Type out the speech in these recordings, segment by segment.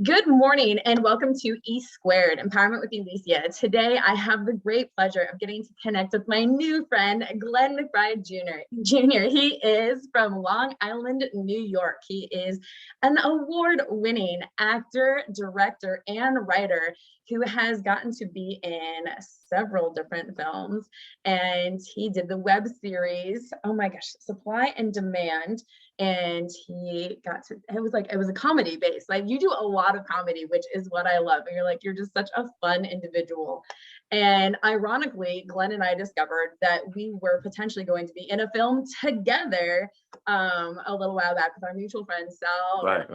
Good morning and welcome to E Squared, Empowerment with Elysia. Today, I have the great pleasure of getting to connect with my new friend, Glenn McBride Jr. He is from Long Island, New York. He is an award-winning actor, director, and writer who has gotten to be in several different films. And he did the web series, oh my gosh, Supply and Demand. And he got to, it was a comedy base. Like, you do a lot of comedy, which is what I love. And you're just such a fun individual. And ironically, Glenn and I discovered that we were potentially going to be in a film together a little while back with our mutual friend Sal. Right.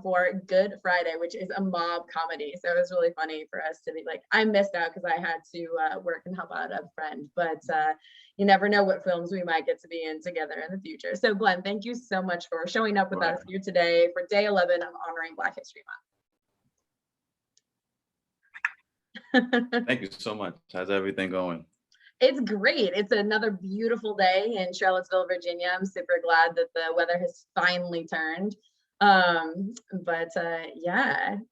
For Good Friday, which is a mob comedy. So it was really funny for us to be like, I missed out because I had to work and help out a friend, but you never know what films we might get to be in together in the future. So Glenn, thank you so much for showing up with us here today for day 11 of honoring Black History Month. Thank you so much. How's everything going? It's great. It's another beautiful day in Charlottesville, Virginia. I'm super glad that the weather has finally turned. Yeah,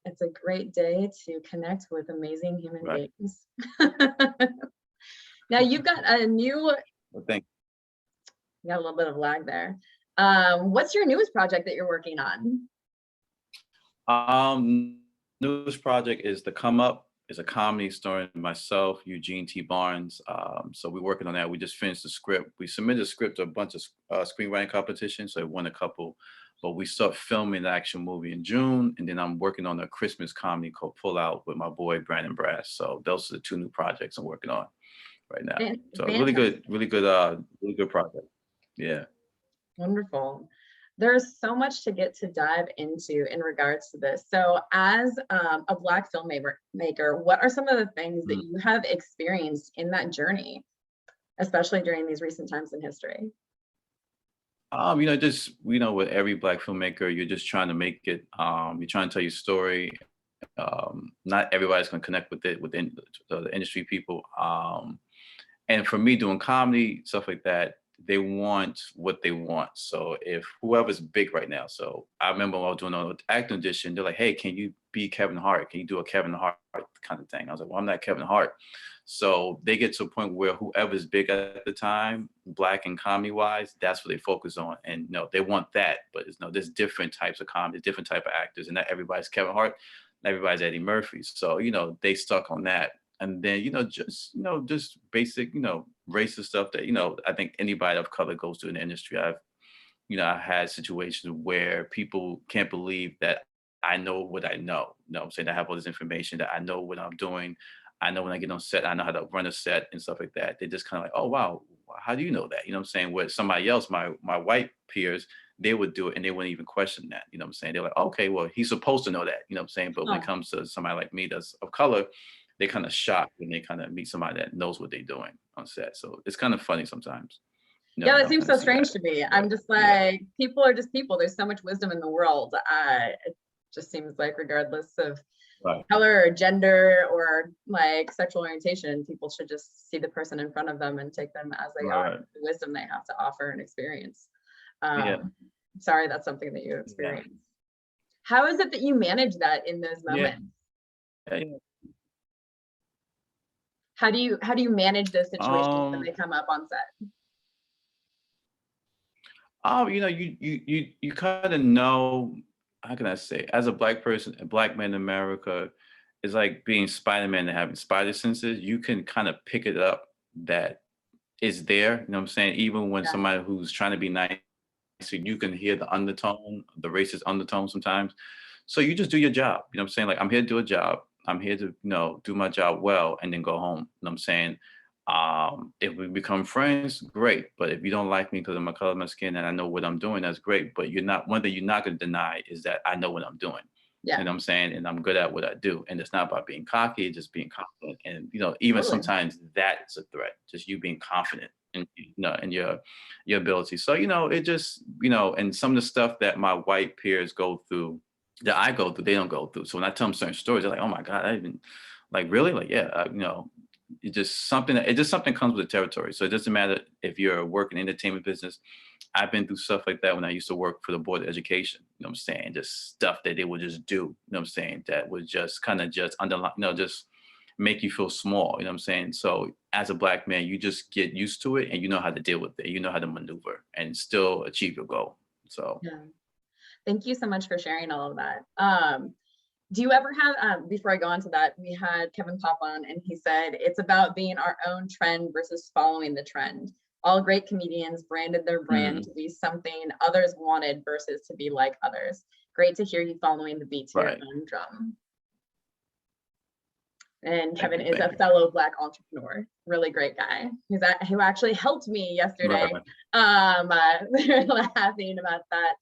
it's a great day to connect with amazing human beings. Now you've got a new, well, thank you got a little bit of lag there. What's your newest project that you're working on? Newest project is The Come Up. It's a comedy starring myself, Eugene T. Barnes. So we're working on that. We just finished the script. We submitted a script to a bunch of screenwriting competitions, so I won a couple. But we start filming the action movie in June, and then I'm working on a Christmas comedy called Pull Out with my boy Brandon Brass. So those are the two new projects I'm working on right now. So really good project. Yeah. Wonderful. There's so much to get to dive into in regards to this. So as a Black filmmaker, what are some of the things that you have experienced in that journey, especially during these recent times in history? With every Black filmmaker, you're just trying to make it, you're trying to tell your story. Not everybody's going to connect with it within the industry people. And for me, doing comedy, stuff like that, they want what they want. So if whoever's big right now, so I remember when I was doing an acting audition, they're like, hey, can you be Kevin Hart? Can you do a Kevin Hart kind of thing? I was like, well, I'm not Kevin Hart. So they get to a point where whoever's big at the time, Black and comedy wise, that's what they focus on. And they want that, but there's different types of comedy, different type of actors, and not everybody's Kevin Hart, not everybody's Eddie Murphy. So, they stuck on that. And then, just basic, racist stuff that, I think anybody of color goes through in the industry. I've had situations where people can't believe that I know what I know. I'm saying I have all this information, that I know what I'm doing. I know when I get on set, I know how to run a set and stuff like that. They just kind of like, oh, wow, how do you know that? I'm saying? Where somebody else, my white peers, they would do it and they wouldn't even question that. I'm saying? They're like, okay, well, he's supposed to know that, I'm saying? But when it comes to somebody like me that's of color, they kind of shocked when they kind of meet somebody that knows what they're doing on set. So it's kind of funny sometimes. Yeah, that seems so strange to me. I'm just like, people are just people. There's so much wisdom in the world. It just seems like regardless of color or gender or like sexual orientation, people should just see the person in front of them and take them as they are, the wisdom they have to offer and experience. Sorry, that's something that you experience. How is it that you manage that in those moments? How do you manage those situations when they come up on set? You kind of know, how can I say, as a Black person, a Black man in America, it's like being Spider-Man and having spider senses. You can kind of pick it up that it's there, what I'm saying? Even when somebody who's trying to be nice, so you can hear the undertone, the racist undertone sometimes. So you just do your job, what I'm saying? Like, I'm here to do a job. I'm here to, do my job well and then go home. What I'm saying? If we become friends, great. But if you don't like me because of my color of my skin and I know what I'm doing, that's great. But one thing you're not going to deny is that I know what I'm doing. Yeah. And I'm saying, and I'm good at what I do. And it's not about being cocky, just being confident. And, even sometimes that's a threat, just you being confident in your ability. So, it just, and some of the stuff that my white peers go through, that I go through, they don't go through. So when I tell them certain stories, they're like, oh my God, I even, like, really? Like, yeah, it just something comes with the territory. So it doesn't matter if you're working in the entertainment business. I've been through stuff like that when I used to work for the Board of Education, you know what I'm saying? Just stuff that they would just do, you know what I'm saying? That would just kind of just underline, just make you feel small, you know what I'm saying? So as a Black man, you just get used to it and you know how to deal with it. You know how to maneuver and still achieve your goal. So Yeah. Thank you so much for sharing all of that. Do you ever have, before I go on to that, we had Kevin Pop on and he said, it's about being our own trend versus following the trend. All great comedians branded their brand to be something others wanted versus to be like others. Great to hear you following the beat to your own drum. And Kevin is a fellow Black entrepreneur, really great guy. Who actually helped me yesterday. We're laughing about that.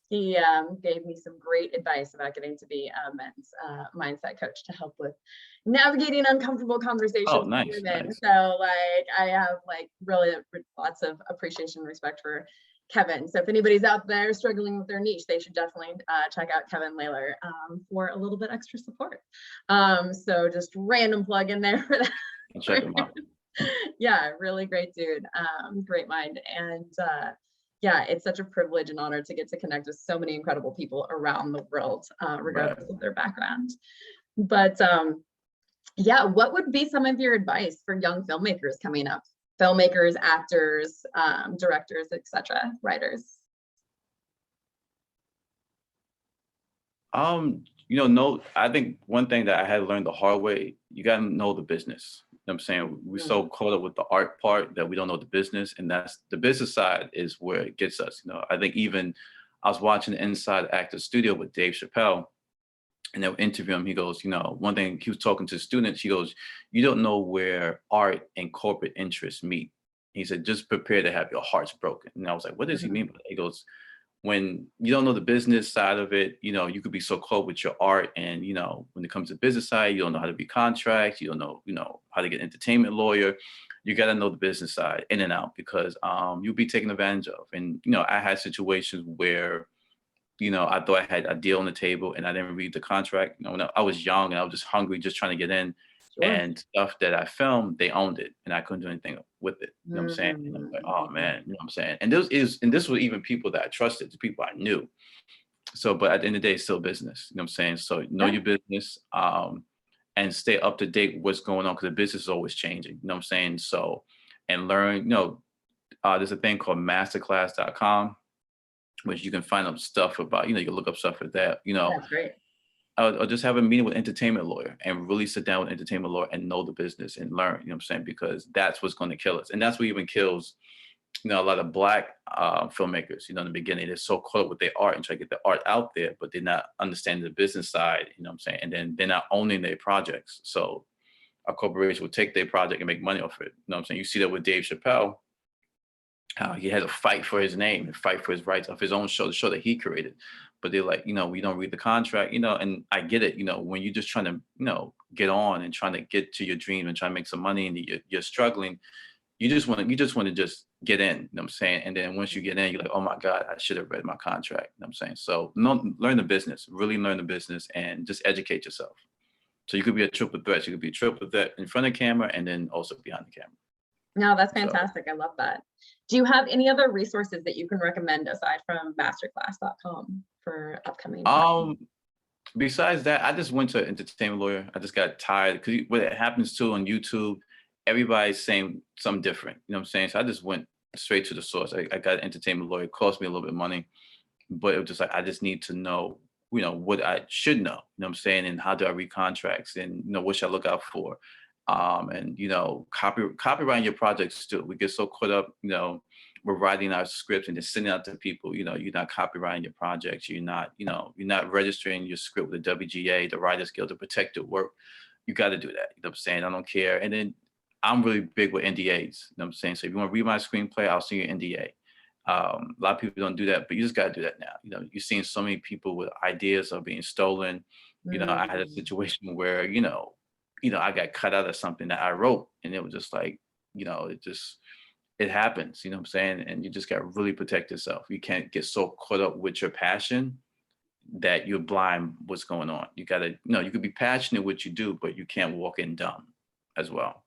He gave me some great advice about getting to be a men's mindset coach to help with navigating uncomfortable conversations. Oh, nice, with women. nice. So like, I have like really lots of appreciation and respect for Kevin. So if anybody's out there struggling with their niche, they should definitely check out Kevin Layler for a little bit extra support. So just random plug in there for that. Check him out. Yeah, really great dude, great mind. And yeah, it's such a privilege and honor to get to connect with so many incredible people around the world, regardless of their background. But yeah, what would be some of your advice for young filmmakers coming up? Filmmakers, actors, directors, etc., writers? I think one thing that I had learned the hard way, you got to know the business. You know what I'm saying? We're so caught up with the art part that we don't know the business, and that's the business side is where it gets us. I think even I was watching Inside Actor Studio with Dave Chappelle, and they were interviewing him. He goes, one thing he was talking to students, he goes, you don't know where art and corporate interests meet. He said, just prepare to have your hearts broken. And I was like, what does he mean by that? He goes, when you don't know the business side of it, you could be so close with your art. And, when it comes to business side, you don't know how to be contracts. You don't know, how to get an entertainment lawyer. You got to know the business side in and out because you'll be taken advantage of. And, I had situations where, I thought I had a deal on the table and I didn't read the contract. When I was young and I was just hungry, just trying to get in. Sure. And stuff that I filmed, they owned it and I couldn't do anything with it. You know what I'm saying? And I'm like, oh man, you know what I'm saying? And this was even people that I trusted, the people I knew. So, but at the end of the day, it's still business. You know what I'm saying? So know your business and stay up to date with what's going on because the business is always changing. You know what I'm saying? So, and learn, there's a thing called masterclass.com, which you can find out stuff about, you can look up stuff for that, That's great. Or just have a meeting with an entertainment lawyer and really sit down with an entertainment lawyer and know the business and learn, you know what I'm saying? Because that's what's going to kill us. And that's what even kills, a lot of Black filmmakers, in the beginning, they're so caught up with their art and try to get the art out there, but they're not understanding the business side, you know what I'm saying? And then they're not owning their projects. So a corporation will take their project and make money off it. You know what I'm saying? You see that with Dave Chappelle, how he had to fight for his name and fight for his rights of his own show, the show that he created. But they're like, we don't read the contract, and I get it, when you're just trying to, get on and trying to get to your dream and trying to make some money and you're struggling, you just want to just get in, you know what I'm saying? And then once you get in, you're like, oh my God, I should have read my contract, you know what I'm saying? So learn the business, really learn the business and just educate yourself. So you could be a triple threat. You could be a triple threat in front of the camera and then also behind the camera. No, that's fantastic. I love that. Do you have any other resources that you can recommend aside from masterclass.com for upcoming? Besides that, I just went to an entertainment lawyer. I just got tired because what happens too on YouTube, everybody's saying something different. You know what I'm saying? So I just went straight to the source. I got an entertainment lawyer. It cost me a little bit of money, but it was just like, I just need to know, what I should know, you know what I'm saying? And how do I read contracts and, what should I look out for? And copywriting your projects too. We get so caught up, we're writing our scripts and just sending out to people. You're not copywriting your projects. You're not registering your script with the WGA, the Writers Guild, to protect your work. You got to do that. You know what I'm saying? I don't care. And then I'm really big with NDAs. You know what I'm saying? So if you want to read my screenplay, I'll send you an NDA. A lot of people don't do that, but you just got to do that now. You're seeing so many people with ideas are being stolen. I had a situation where, I got cut out of something that I wrote and it was just like, it happens, you know what I'm saying? And you just got to really protect yourself. You can't get so caught up with your passion that you're blind what's going on. You got to, you could be passionate what you do, but you can't walk in dumb as well.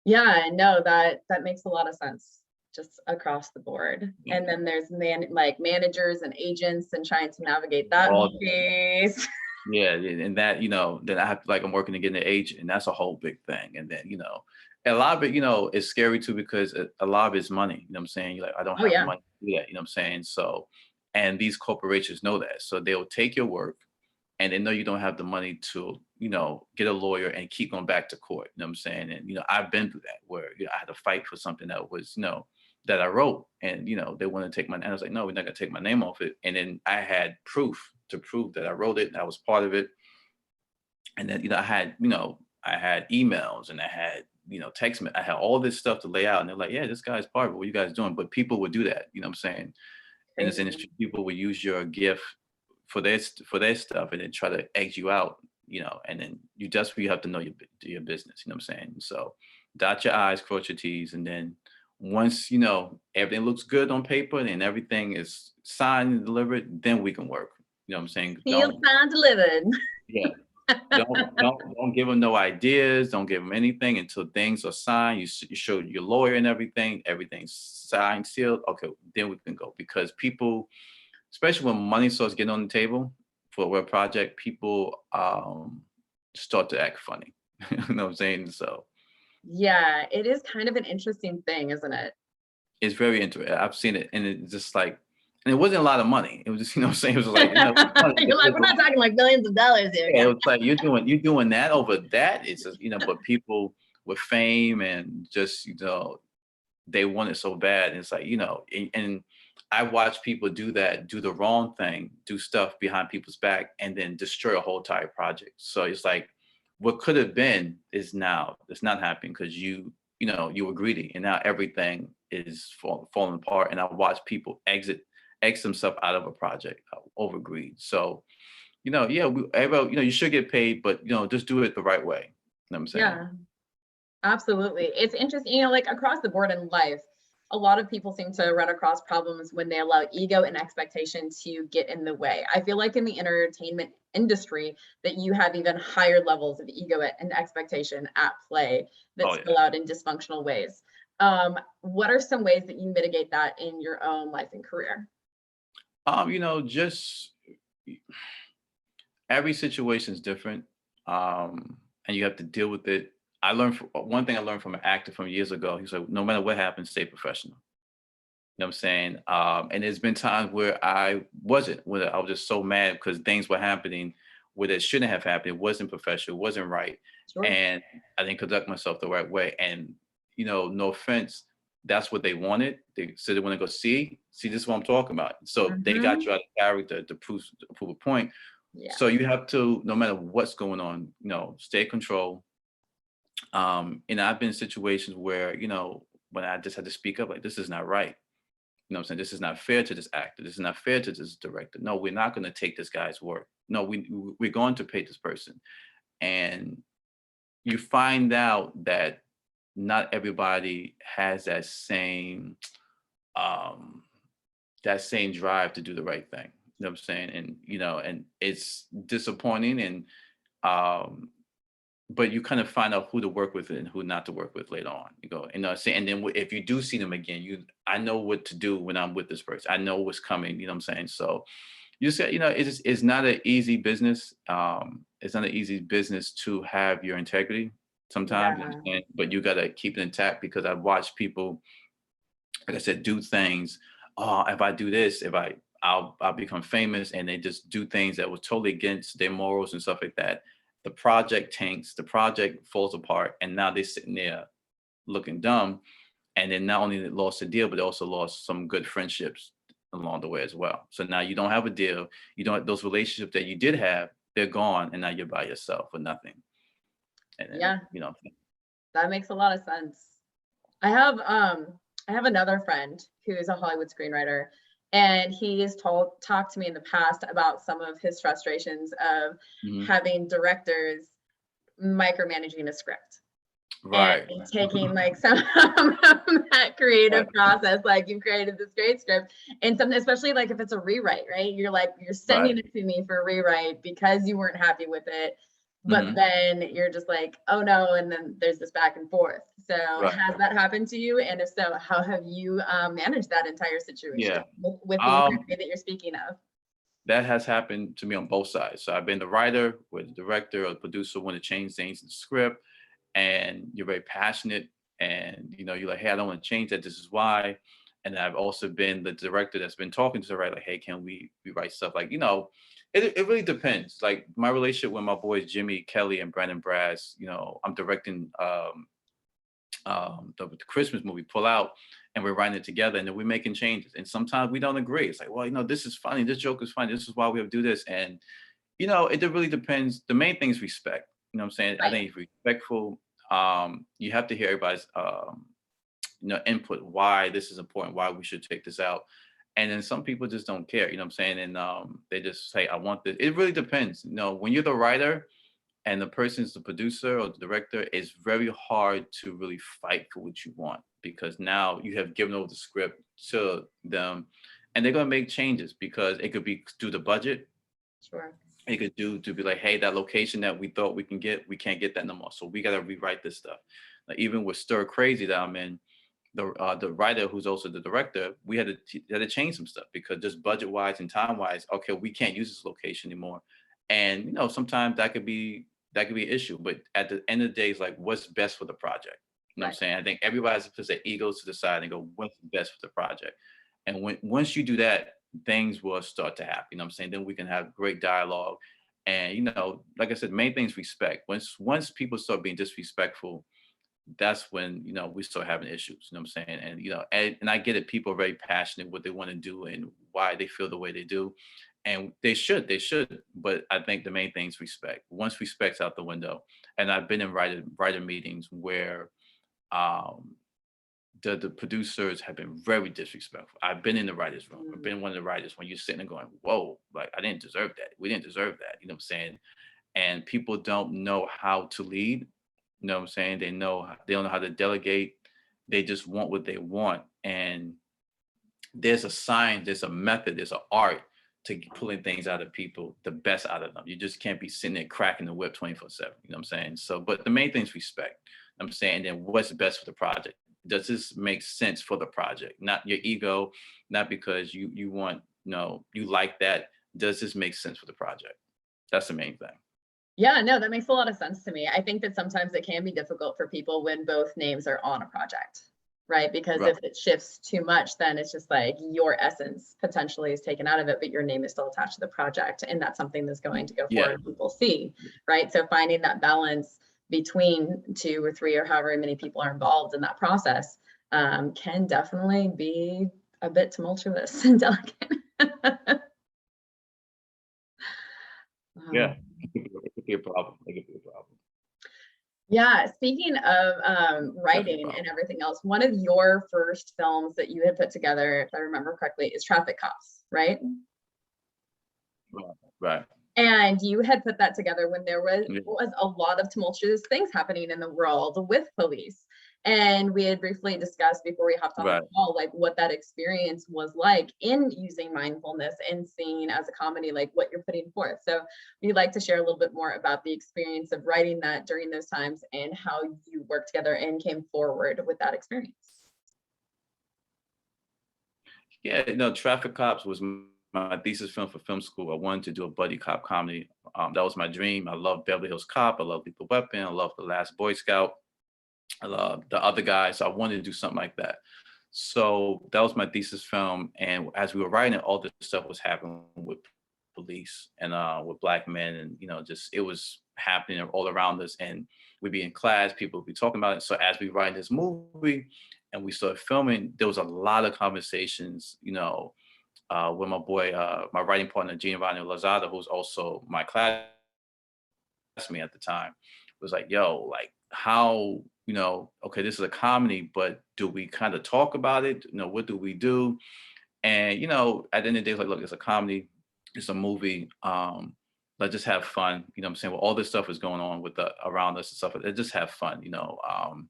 Yeah, no, that makes a lot of sense. just across the board. Yeah. And then there's managers and agents and trying to navigate that piece. Yeah, and that, then I have to, like, I'm working to get an agent, and that's a whole big thing. And then, and a lot of it, is scary too, because a lot of it's money. You know what I'm saying? You're like, I don't Oh have yeah. money to do that. You know what I'm saying? So, and these corporations know that. So they'll take your work, and they know you don't have the money to, get a lawyer and keep going back to court. You know what I'm saying? And, I've been through that where, I had to fight for something that was, that I wrote, and, they want to take my, and I was like, no, we're not gonna take my name off it. And then I had proof to prove that I wrote it and I was part of it. And then, I had emails, and I had, text, I had all this stuff to lay out, and they're like, yeah, this guy's part of it. What are you guys doing? But people would do that. You know what I'm saying? In this industry, people would use your gift for their stuff, and then try to egg you out, and then you have to know your business. You know what I'm saying? So dot your I's, cross your T's, and then once, everything looks good on paper and everything is signed and delivered, then we can work. You know what I'm saying? Sealed, signed, delivered. Yeah. Don't give them no ideas. Don't give them anything until things are signed. You show your lawyer and everything's signed, sealed. Okay, then we can go. Because people, especially when money starts getting on the table for a project, people start to act funny. You know what I'm saying? So yeah, it is kind of an interesting thing, isn't it? It's very interesting. I've seen it, and it's just like, and it wasn't a lot of money. It was just, what I'm saying, it was like, You're like, we're not talking like millions of dollars here. Yeah, it was like, you're doing that over that. It's just, but people with fame and just, they want it so bad. And it's like, and I watch people do that, do the wrong thing, do stuff behind people's back, and then destroy a whole entire project. So it's like, what could have been is now, it's not happening because you were greedy, and now everything is falling apart. And I watch people exit themselves out of a project over greed. So, you should get paid, but just do it the right way. You know what I'm saying? Yeah, absolutely. It's interesting, like across the board in life, a lot of people seem to run across problems when they allow ego and expectation to get in the way. I feel like in the entertainment industry that you have even higher levels of ego and expectation at play that spill out in dysfunctional ways. What are some ways that you mitigate that in your own life and career? Just every situation is different, and you have to deal with it. One thing I learned from an actor from years ago. He's like, no matter what happens, stay professional. You know what I'm saying? And there's been times where I wasn't, where I was just so mad because things were happening where it shouldn't have happened. It wasn't professional, it wasn't right. Sure. And I didn't conduct myself the right way. And, no offense, that's what they wanted. They said they want to go see this is what I'm talking about. So they got you out of character to prove a point. Yeah. So you have to, no matter what's going on, stay in control. And I've been in situations where, when I just had to speak up, like, this is not right. You know what I'm saying? This is not fair to this actor. This is not fair to this director. No, we're not going to take this guy's work. No, we're going to pay this person. And you find out that not everybody has that same drive to do the right thing. You know what I'm saying? And, and it's disappointing. And, but you kind of find out who to work with and who not to work with later on. You go, and then if you do see them again, I know what to do when I'm with this person. I know what's coming. You know what I'm saying? So you said, it's not an easy business. It's not an easy business to have your integrity sometimes, yeah. But you got to keep it intact, because I've watched people, like I said, do things. Oh, if I do this, I'll become famous, and they just do things that was totally against their morals and stuff like that. The project tanks, the project falls apart, and now they're sitting there looking dumb. And then not only they lost the deal, but they also lost some good friendships along the way as well. So now you don't have a deal. You don't, those relationships that you did have, they're gone, and now you're by yourself with nothing. And then, that makes a lot of sense. I have another friend who is a Hollywood screenwriter, and he has talked to me in the past about some of his frustrations of having directors micromanaging a script. Right. And taking like some of that creative process, like, you've created this great script, and something, especially like if it's a rewrite, right? You're sending it to me for a rewrite because you weren't happy with it. but then you're just like, oh no, and then there's this back and forth. So has that happened to you? And if so, how have you managed that entire situation with the interview that you're speaking of? That has happened to me on both sides. So I've been the writer where the director or the producer want to change things in the script, and you're very passionate, and you're like, hey, I don't want to change that. This is why. And I've also been the director that's been talking to the writer, like, hey, can we rewrite stuff? Like, it really depends. Like my relationship with my boys Jimmy, Kelly, and Brandon Brass. I'm directing the Christmas movie Pull Out, and we're writing it together, and then we're making changes. And sometimes we don't agree. It's like, well, this is funny. This joke is funny. This is why we have to do this. And it really depends. The main thing is respect. You know what I'm saying? Right. I think if respectful, you have to hear everybody's input, why this is important, why we should take this out. And then some people just don't care, you know what I'm saying? And they just say, I want this. It really depends. When you're the writer and the person's the producer or the director, it's very hard to really fight for what you want, because now you have given over the script to them, and they're going to make changes, because it could be due to budget. Sure. It could do to be like, hey, that location that we thought we can't get that no more. So we got to rewrite this stuff. Like, even with Stir Crazy that I'm in, the writer who's also the director, we had to change some stuff, because just budget wise and time wise, okay, we can't use this location anymore. And sometimes that could be an issue. But at the end of the day, it's like, what's best for the project? You know what I'm saying? I think everybody's puts their egos to the side and go, what's best for the project? And once you do that, things will start to happen. You know what I'm saying? Then we can have great dialogue. And, like I said, main thing is respect. Once people start being disrespectful, that's when, we start having issues. You know what I'm saying? And, and I get it. People are very passionate what they want to do and why they feel the way they do. And they should. But I think the main thing is respect. Once respect's out the window, and I've been in writer meetings where the producers have been very disrespectful. I've been in the writer's room. I've been one of the writers when you're sitting and going, whoa, like, I didn't deserve that. We didn't deserve that. You know what I'm saying? And people don't know how to lead. You know what I'm saying? They don't know how to delegate. They just want what they want. And there's a science, there's a method, there's an art to pulling things out of people, the best out of them. You just can't be sitting there cracking the whip 24/7. You know what I'm saying? So, but the main thing is respect. You know what I'm saying? And then what's best for the project? Does this make sense for the project? Not your ego, not because you want, you like that. Does this make sense for the project? That's the main thing. Yeah, no, that makes a lot of sense to me. I think that sometimes it can be difficult for people when both names are on a project, right? Because if it shifts too much, then it's just like your essence potentially is taken out of it, but your name is still attached to the project. And that's something that's going to go forward, people see, right? So finding that balance between 2 or 3 or however many people are involved in that process can definitely be a bit tumultuous and delicate. Yeah, it could be a problem. It could be a problem. Yeah, speaking of writing and everything else, one of your first films that you had put together, if I remember correctly, is Traffic Cops, right? Right. And you had put that together when there was a lot of tumultuous things happening in the world with police. And we had briefly discussed before we hopped on the call, like what that experience was like in using mindfulness and seeing as a comedy, like what you're putting forth. So we'd like to share a little bit more about the experience of writing that during those times and how you worked together and came forward with that experience. Yeah, Traffic Cops was my thesis film for film school. I wanted to do a buddy cop comedy. That was my dream. I love Beverly Hills Cop. I love Lethal Weapon. I love The Last Boy Scout. I love The Other Guy. So I wanted to do something like that. So that was my thesis film. And as we were writing it, all this stuff was happening with police and with Black men. And, just it was happening all around us. And we'd be in class, people would be talking about it. So as we write this movie and we started filming, there was a lot of conversations, with my boy, my writing partner, Giovanni Lozada, who's also my classmate at the time, was like, yo, like how, okay, this is a comedy, but do we kind of talk about it? What do we do? And, at the end of the day, it's like, look, it's a comedy, it's a movie. Let's just have fun. You know what I'm saying? Well, all this stuff is going on with around us and stuff. Let's just have fun, and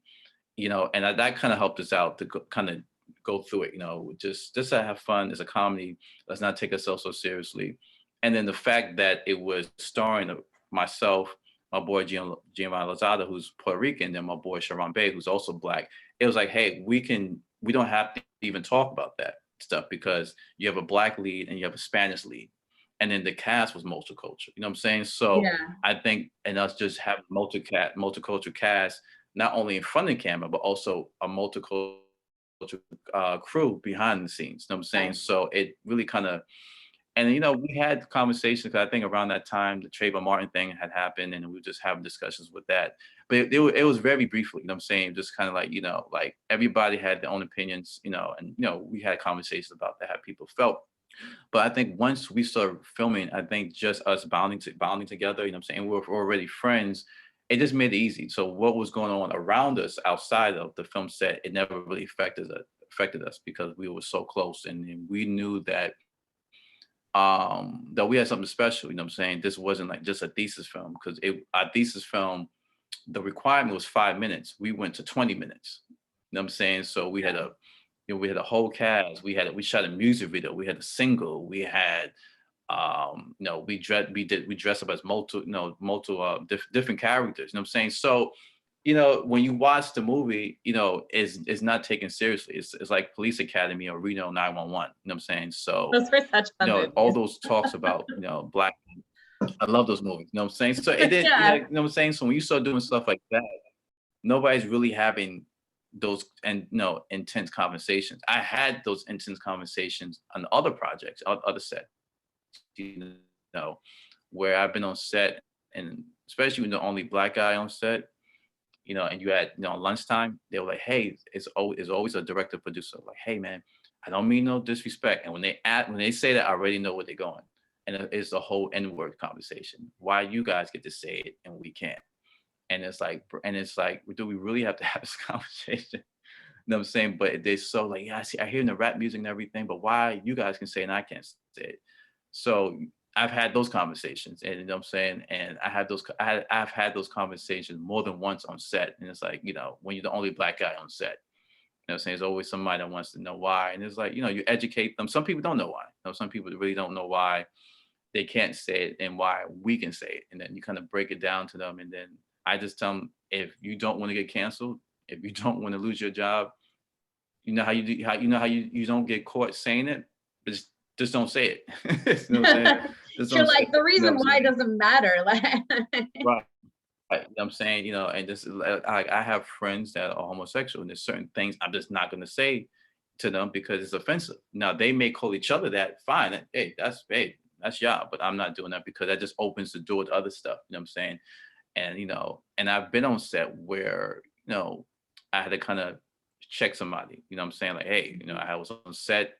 that kind of helped us out to kind of go through it, just to have fun. It's a comedy. Let's not take ourselves so seriously. And then the fact that it was starring myself, my boy Giovanni Lozada, who's Puerto Rican, and my boy Sharon Bey, who's also Black. It was like, hey, we don't have to even talk about that stuff because you have a Black lead and you have a Spanish lead. And then the cast was multicultural. You know what I'm saying? So Yeah. I think, and us just have multicultural cast, not only in front of the camera, but also a multicultural crew behind the scenes. You know what I'm saying? Right. So it really kind of, and you know, we had conversations. I think around that time, the Trayvon Martin thing had happened, and we were just having discussions with that. But it was very briefly. You know what I'm saying? Just kind of like, you know, like everybody had their own opinions. You know, and you know, we had conversations about that, how people felt. But I think once we started filming, I think just us bonding together, you know what I'm saying? We were already friends. It just made it easy. So what was going on around us outside of the film set, it never really affected us because we were so close, and we knew that we had something special. You know what I'm saying? This wasn't like just a thesis film, because our thesis film, the requirement was 5 minutes. We went to 20 minutes. You know what I'm saying? So we had we had a whole cast. We shot a music video. We had a single. We had we dressed up as different characters. You know what I'm saying? So, you know, when you watch the movie, you know, it's not taken seriously. It's like Police Academy or Reno 911. You know what I'm saying? So, Those were such you fun know, movies. all those talks about, you know, Black. I love those movies. You know what I'm saying? So it did, Yeah. you know what I'm saying? So when you start doing stuff like that, nobody's really having those intense conversations. I had those intense conversations on other projects, other sets, you know, where I've been on set, and especially when the only Black guy on set, you know, and you had, you know, lunchtime, they were like, hey, it's always a director producer. Like, hey man, I don't mean no disrespect. And when they say that, I already know where they're going. And it's a whole N-word conversation. Why you guys get to say it and we can't? And it's like, do we really have to have this conversation? You know what I'm saying? But they're so like, yeah, I hear the rap music and everything, but why you guys can say it and I can't say it? So I've had those conversations, and you know what I'm saying? And I've had those conversations more than once on set. And it's like, you know, when you're the only Black guy on set, you know what I'm saying? There's always somebody that wants to know why. And it's like, you know, you educate them. Some people don't know why. You know, some people really don't know why they can't say it and why we can say it. And then you kind of break it down to them. And then I just tell them, if you don't want to get canceled, if you don't want to lose your job, you know how you don't get caught saying it, but just don't say it. You know what I'm saying? You're like, the reason why doesn't matter. Like, right. You know what I'm saying? You know, and this is I have friends that are homosexual, and there's certain things I'm just not going to say to them because it's offensive. Now they may call each other that, fine. Hey, that's y'all, but I'm not doing that because that just opens the door to other stuff. You know what I'm saying? And, you know, and I've been on set where, you know, I had to kind of check somebody, you know what I'm saying? Like, hey, you know, I was on set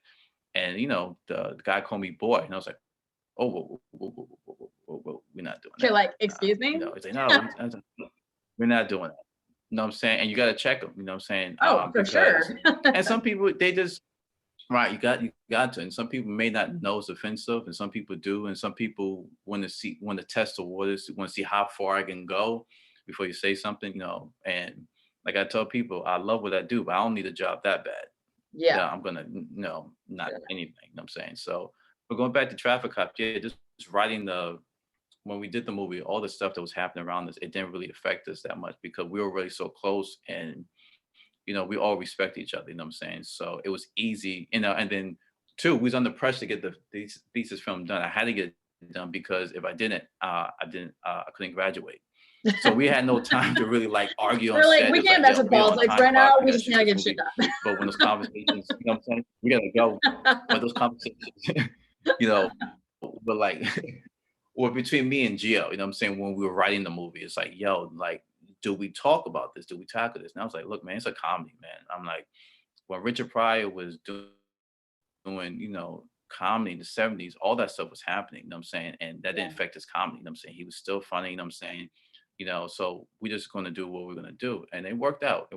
and, you know, the guy called me boy. And I was like, oh, whoa, we're not doing that. You're like, excuse me? You know, it's like, no, we're not doing that. You know what I'm saying? And you got to check them, you know what I'm saying? Oh, for sure. And some people, they just, right, you got to. And some people may not know it's offensive, and some people do. And some people want to test the waters, want to see how far I can go before you say something, you know. And like I tell people, I love what I do, but I don't need a job that bad. Yeah. I'm gonna not anything. You know what I'm saying? So, but going back to Traffic Cop, yeah, just writing when we did the movie, all the stuff that was happening around us, it didn't really affect us that much because we were really so close, and you know, we all respect each other. You know what I'm saying? So it was easy, you know. And then two, we was under pressure to get the thesis film done. I had to get it done because if I didn't, I couldn't graduate. So we had no time to really like argue on set. We can't mess with politics right now. We just can't get shit done. But when those conversations, you know what I'm saying? We gotta go. But those conversations, you know, but like, or between me and Gio, you know what I'm saying? When we were writing the movie, it's like, yo, like, do we talk about this? Do we tackle this? And I was like, look, man, it's a comedy, man. I'm like, when Richard Pryor was doing, you know, comedy in the 70s, all that stuff was happening, you know what I'm saying? And that didn't affect his comedy, you know what I'm saying? He was still funny, you know what I'm saying? You know, so we're just going to do what we're going to do. And it worked out.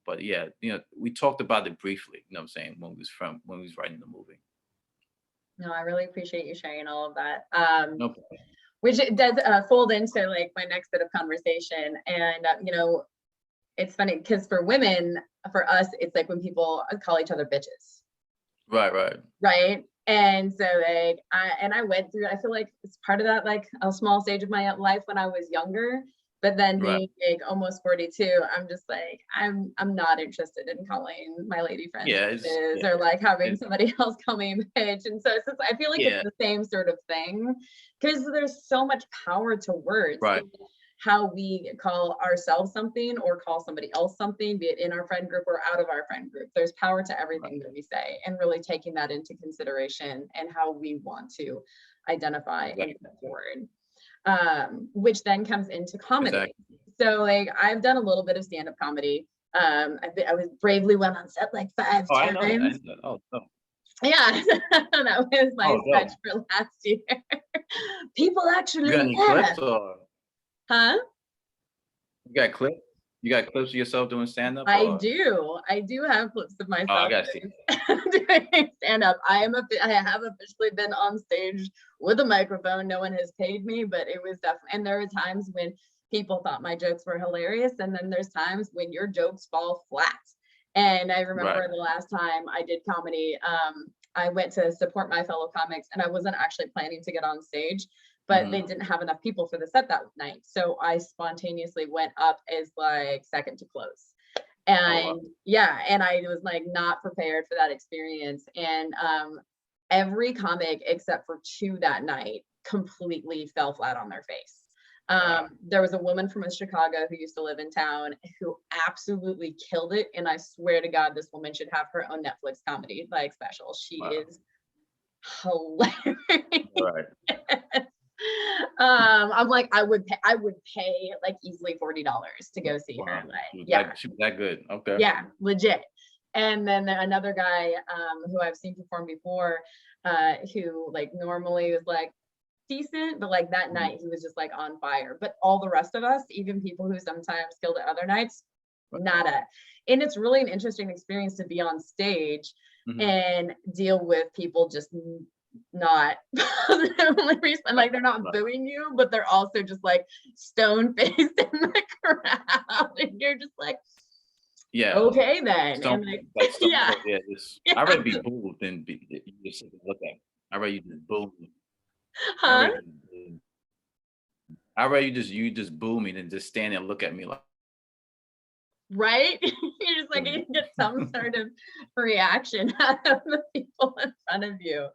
But yeah, you know, we talked about it briefly, you know what I'm saying, when we was writing the movie. No, I really appreciate you sharing all of that. No problem. Which does fold into like my next bit of conversation. And, you know, it's funny because for women, for us, it's like when people call each other bitches. Right. Right. And so like I went through, I feel like it's part of that, like a small stage of my life when I was younger. But then Right. being like almost 42, I'm just like, I'm not interested in calling my lady friends Yeah, it's bitches, yeah, or like having it, somebody else call me a bitch. And so it's just, I feel like it's yeah, the same sort of thing, because there's so much power to words. right, How we call ourselves something or call somebody else something, be it in our friend group or out of our friend group. There's power to right, everything that we say, and really taking that into consideration and how we want to identify and exactly, put forward, which then comes into comedy. exactly. So like I've done a little bit of stand-up comedy. I was bravely went on set like 5 Oh, I know that. I times. know that. Oh, no. Yeah, that was my Oh, sketch no. for last year. People You got actually any laugh. clips or Huh? you got clips? You got clips of yourself doing stand up I or? do. I do have clips of Oh, I myself gotta see. doing stand up. I have officially been on stage with a microphone. No one has paid me, but it was definitely, and there are times when people thought my jokes were hilarious, and then there's times when your jokes fall flat. And I Right. remember the last time I did comedy, I went to support my fellow comics, and I wasn't actually planning to get on stage, but Hmm. they didn't have enough people for the set that night. So I spontaneously went up as like second to close. Oh, wow. And yeah, and I was like not prepared for that experience. And every comic except for 2 that night completely fell flat on their face. Wow. There was a woman from Chicago who used to live in town who absolutely killed it. And I swear to God, this woman should have her own Netflix comedy like special. She Wow. is hilarious. Right. I'm like, I would pay like easily $40 to go see her. Wow. Like, yeah, She was that good. Okay. yeah, legit. And then another guy who I've seen perform before, who like normally was like decent, but like that Mhm. night he was just like on fire. But all the rest of us, even people who sometimes killed it other nights, nada. And it's really an interesting experience to be on stage Mhm. and deal with people just not positively respond. Like they're not Right. booing you, but they're also just like stone faced in the crowd. And you're just like, Yeah. okay then. Stone And like, like Stone yeah, Cold. Yeah. Just yeah. I'd rather be booed than be you just sit and look at me. I'd rather you just boo me. I'd Huh? rather you just boo I'd rather you just boo me than just stand there and look at me like Right? You're just like, doing you it. get some sort of reaction out of the people in front of you.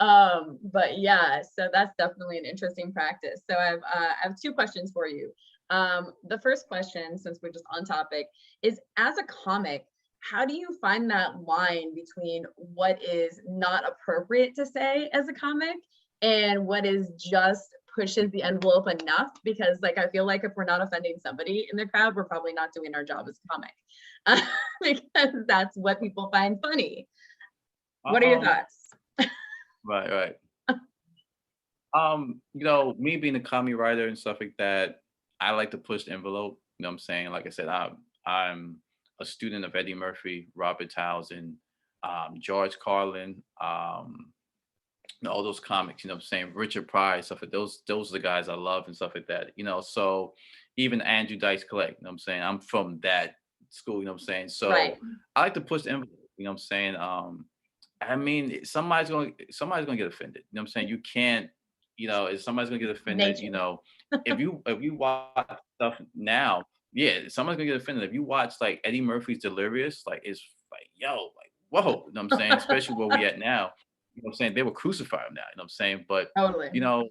But yeah, so that's definitely an interesting practice. So I have 2 questions for you. The first question, since we're just on topic, is as a comic, how do you find that line between what is not appropriate to say as a comic and what is just pushes the envelope enough? Because like I feel like if we're not offending somebody in the crowd, we're probably not doing our job as a comic. Because that's what people find funny. What are your Um, thoughts? right, right. Me being a comedy writer and stuff like that, I like to push the envelope. You know what I'm saying? Like I said, I'm a student of Eddie Murphy, Robert Townsend, George Carlin, all those comics, you know what I'm saying? Richard Pryor, stuff like those are the guys I love and stuff like that. So even Andrew Dice Clay, you know what I'm saying? I'm from that school, you know what I'm saying? Right. So I like to push the envelope, you know what I'm saying? I mean, somebody's gonna get offended. You know what I'm saying? You can't, if somebody's gonna get offended, Nature. if you watch stuff now, yeah, somebody's gonna get offended. If you watch like Eddie Murphy's Delirious, like it's like, yo, like, whoa, you know what I'm saying? Especially where we at now. You know what I'm saying? They will crucify him now, you know what I'm saying? But, Totally. you know,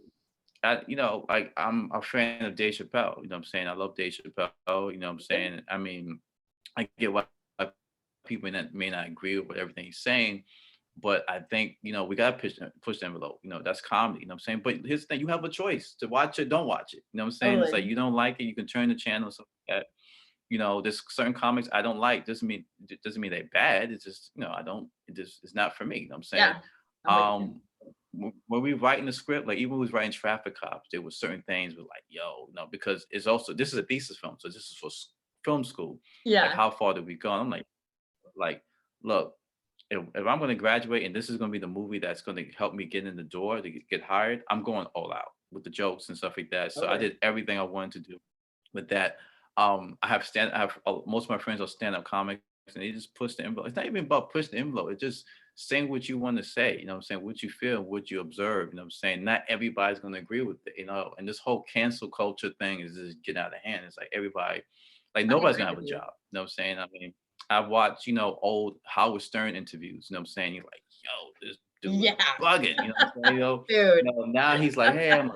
like I'm a fan of Dave Chappelle, you know what I'm saying? I love Dave Chappelle, you know what I'm saying? I mean, I get why people that may not agree with everything he's saying, but I think, we gotta push the envelope. That's comedy, you know what I'm saying? But here's the thing, you have a choice to watch it, don't watch it. You know what I'm saying? It's like Totally. you don't like it, you can turn the channel, something like that. There's certain comics I don't like. Doesn't mean they're bad. It's just, it's not for me. You know what I'm saying? Yeah. I'm with you. Um when we writing the script, like even when we was writing Traffic Cops, there was certain things was like, yo, no, because this is a thesis film, so this is for film school. Like Yeah. how far did we go? And I'm like, look, if I'm going to graduate and this is going to be the movie that's going to help me get in the door to get hired, I'm going all out with the jokes and stuff like that. So I Totally. did everything I wanted to do with that. I have most of my friends are stand-up comics and they just push the envelope. It's not even about push the envelope. It's just saying what you want to say, what you feel, what you observe, not everybody's going to agree with it, and this whole cancel culture thing is just getting out of hand. It's like everybody, like I nobody's agree gonna have with a you. job. I mean, I've watched, old Howard Stern interviews, you're like, yo, this dude is Yeah, bugging, dude. now he's like, hey,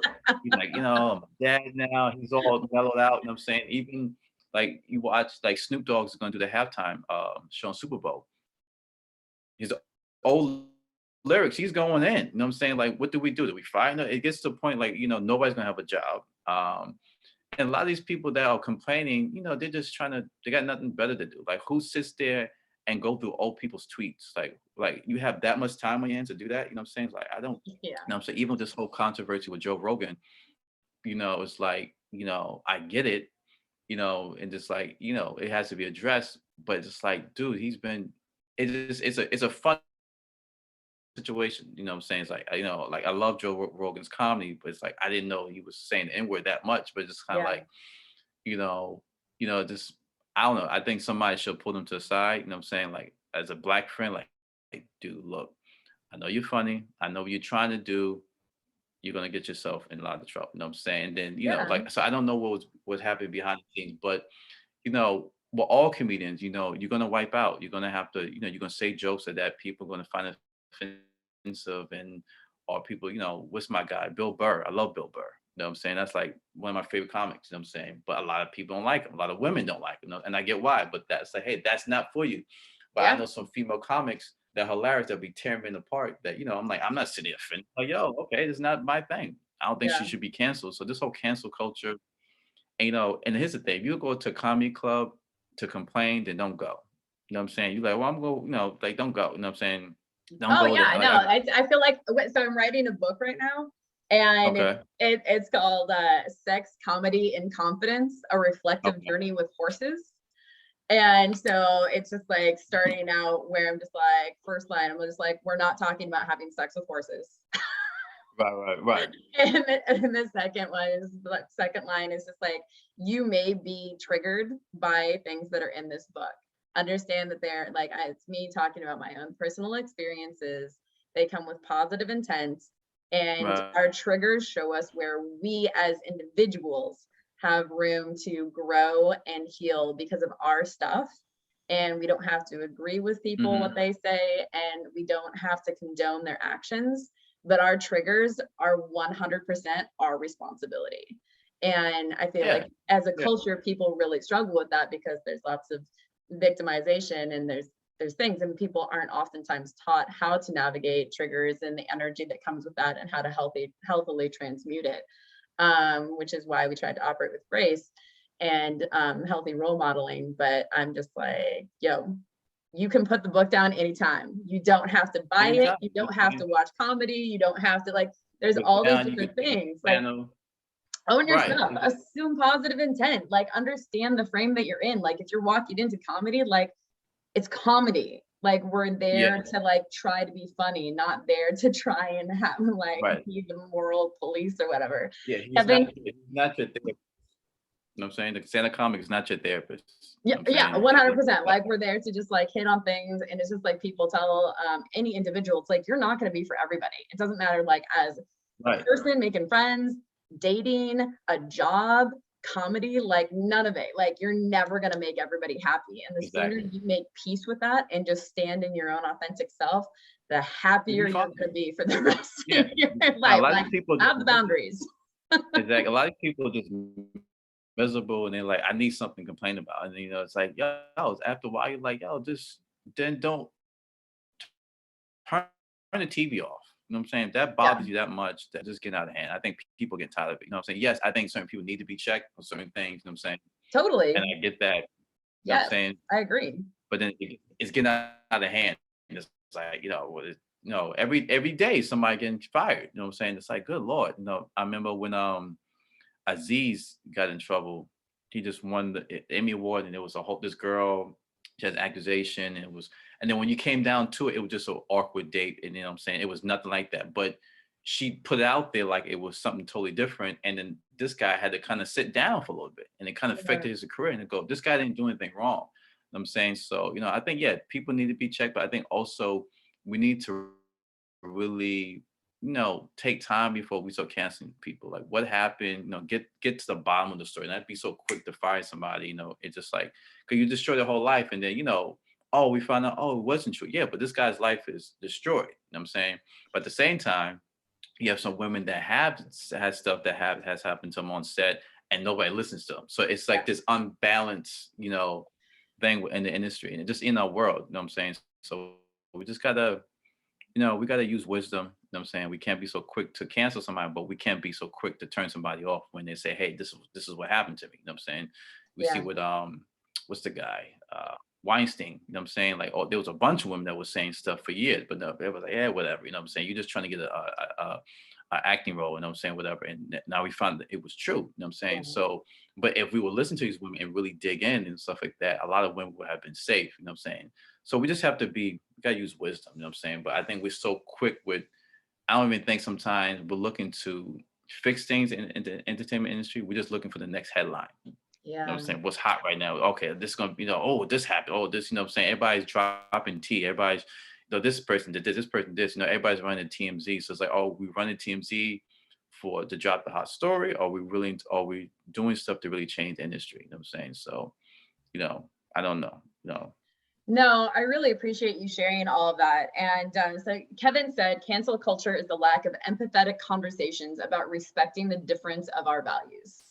he's like, I'm a dad now. He's all mellowed out, even like you watch like Snoop Dogg's going to do the halftime show on Super Bowl. His old lyrics, he's going in. Like, what do we do? Do we fight? No, it gets to the point like, nobody's gonna have a job. And a lot of these people that are complaining, they're just they got nothing better to do. Like, who sits there and go through old people's tweets? Like you have that much time on your hands to do that? Like, I don't, Yeah. I'm saying? Even with this whole controversy with Joe Rogan, it's like, I get it, and just like, it has to be addressed, but it's just like, dude, it's a fun situation, It's like, like I love Joe Rogan's comedy, but it's like I didn't know he was saying the N-word that much, but it's kind of Yeah. like, just I don't know. I think somebody should pull them to the side, like as a black friend, like, hey, dude, look, I know you're funny. I know what you're trying to do. You're gonna get yourself in a lot of trouble. And then, Yeah. like, so I don't know what's happening behind the scenes, but well, all comedians, you're gonna wipe out. You're gonna have to, you're gonna say jokes that people are gonna find offensive, and or people, what's my guy, Bill Burr. I love Bill Burr. That's like one of my favorite comics. But a lot of people don't like him. A lot of women don't like him, and I get why. But that's like, hey, that's not for you. But I know some female comics that are hilarious that be tearing men apart. That I'm like, I'm not sitting offended. Like, yo, okay, it's not my thing. I don't think she should be canceled. So this whole cancel culture. And here's the thing: if you go to a comedy club to complain, then don't go. You're like, well, I'm going, like, don't go. Don't Oh go yeah, there. I know. I feel like, so I'm writing a book right now, and Okay. it's called Sex, Comedy, and Confidence: A Reflective Journey with Horses. And so it's just like starting out where I'm just like, first line, I'm just like, we're not talking about having sex with horses. Right. And the second line is just like, you may be triggered by things that are in this book. Understand that they're like, it's me talking about my own personal experiences. They come with positive intent, and our triggers show us where we as individuals have room to grow and heal because of our stuff. And we don't have to agree with people what they say, and we don't have to condone their actions, but our triggers are 100% our responsibility. And I feel like as a culture, people really struggle with that because there's lots of victimization, and there's things, and people aren't oftentimes taught how to navigate triggers and the energy that comes with that, and how to healthily transmute it, which is why we tried to operate with grace and healthy role modeling. But I'm just like, yo, you can put the book down anytime. You don't have to buy it. You don't have to watch comedy. You don't have to, like, there's all these different things. Like, own yourself, assume positive intent, like, understand the frame that you're in. Like, if you're walking into comedy, like, it's comedy. Like, we're there to like try to be funny, not there to try and have like be the moral police or whatever. He's not your therapist. The stand-up comic is not your therapist. 100%. Like, we're there to just like hit on things, and it's just like people tell any individual, it's like, you're not going to be for everybody. It doesn't matter, like, as a person making friends, dating, a job, comedy, like, none of it. Like, you're never going to make everybody happy, and the sooner you make peace with that and just stand in your own authentic self, the happier you're going to be for the rest of your life. A lot like, of people have the boundaries. Exactly. A lot of people just miserable, and they're like, I need something to complain about. And it's like, yo, after a while, you're like, yo, just then don't turn the TV off. If that bothers you that much, that just get out of hand. I think people get tired of it. Yes, I think certain people need to be checked on certain things. Totally. And I get that. Yes, I agree. But then it's getting out of hand. It's like, every day somebody getting fired. It's like, good Lord. I remember when Aziz got in trouble. He just won the Emmy Award, and it was this girl, she had an accusation, and then when you came down to it, it was just an awkward date, and it was nothing like that. But she put it out there like it was something totally different, and then this guy had to kind of sit down for a little bit, and it kind of affected his career, and go, this guy didn't do anything wrong. So, I think, people need to be checked, but I think also we need to really, take time before we start canceling people. Like what happened, get to the bottom of the story. Not be so quick to fire somebody, it's just like, cause you destroy their whole life. And then, oh, we found out, oh, it wasn't true. Yeah, but this guy's life is destroyed. You know what I'm saying? But at the same time, you have some women that have had stuff that has happened to them on set and nobody listens to them. So it's like this unbalanced, thing in the industry and just in our world, you know what I'm saying? So we just gotta, we gotta use wisdom, you know what I'm saying? We can't be so quick to cancel somebody, but we can't be so quick to turn somebody off when they say, hey, this is what happened to me. You know what I'm saying? We see Yeah. what what's the guy? Weinstein, you know what I'm saying? Like, oh, there was a bunch of women that was saying stuff for years, but no, they was like, yeah, whatever, you know what I'm saying? You're just trying to get a acting role, you know what I'm saying? Whatever. And now we found that it was true, you know what I'm saying? Yeah. So, but if we would listen to these women and really dig in and stuff like that, a lot of women would have been safe, you know what I'm saying? So we just have to we gotta use wisdom, you know what I'm saying? But I think we're so quick with, I don't even think sometimes we're looking to fix things in the entertainment industry. We're just looking for the next headline. You know what Yeah. I'm saying? What's hot right now? Okay, this is gonna be, oh, this happened. Oh, this, you know what I'm saying? Everybody's dropping tea. Everybody's, this person did this person did this, everybody's running TMZ. So it's like, oh, we running TMZ to drop the hot story, or are we doing stuff to really change the industry? You know what I'm saying? So, I don't know. No, I really appreciate you sharing all of that. And so Kevin said, cancel culture is the lack of empathetic conversations about respecting the difference of our values.